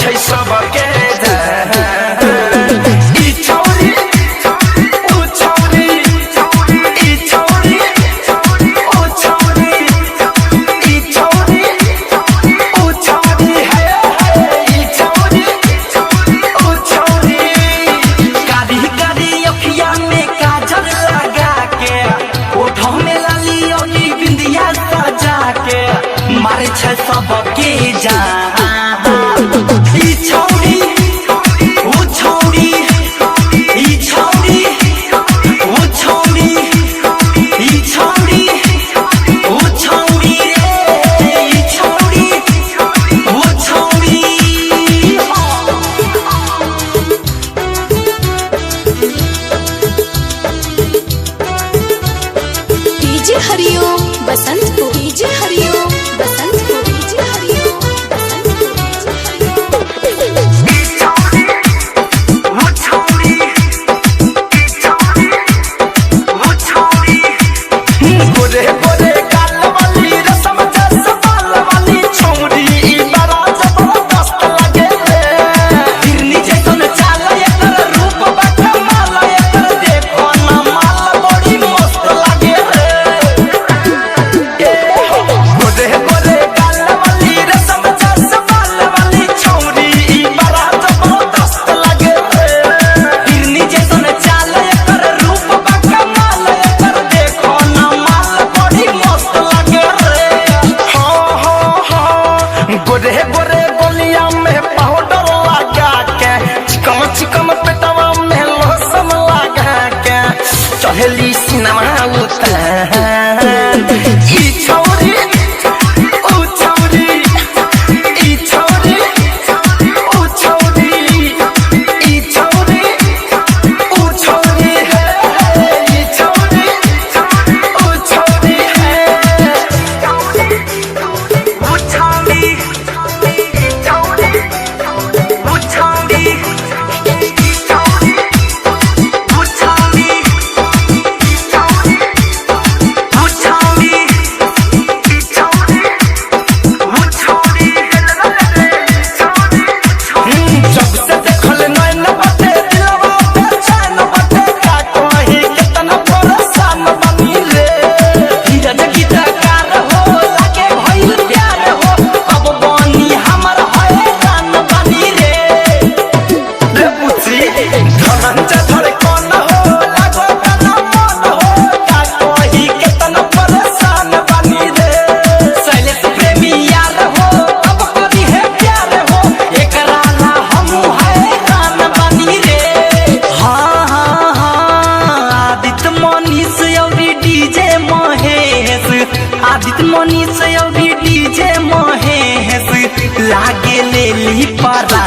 छै सबके मारे छै सबके जान ई छौरी ओ छौरी ई छौरी ओ छौरी ई छौरी ओ छौरी रे ई छौरी ओ छौरी डीजे हरिओम बसंत को डीजे हरिओम बसंत को डीजे हरिओम बसंत को डीजे गोरे गोरे गाल वाली रसम जस बाल वाली छौरी ई बड़ा जबरदस्त लगे रे हिरनी जैसन चाल एकर रूप बड़ा माल एकर देखो ना माल बड़ी मस्त लगे रे गोरे गोरे गाल वाली रसम जस बाल वाली छौरी ई बड़ा जबरदस्त लगे रे हिरनी जैसन चाल एकर रूप बड़ा माल एकर देखो ना माल बड़ी मस्त लगे रे गोरे गोरे गोलिया में पाउडर लगा के चिकम चिकम पेटवा में लोशन लगा के चढ़ली सिनेमा उतार ई छौरी ओ छौरी ई छौरी ओ छौरी ई छौरी ओ छौरी है ई छौरी ओ छौरी है ओ छौरी जब से देखल नैन बाटे दिलवा पे चैन बाटे का कहीं कितना परेशान बनी रे धीरज गीतकार हो लागे भइल प्यार हो अब बनी हमर हैरान बनी रे बुझी धनंजय धड़कन हो लागो गाना मन हो का कहीं कितना परेशान बनी रे शैलेश प्रेमी यार हो अब करी है प्यार हो एकरा ला हमू हैरान बनी रे आदित्य मनीष औरी डीजे महेश आदित्य मनीष औरी डीजे महेश लागे ले ली परा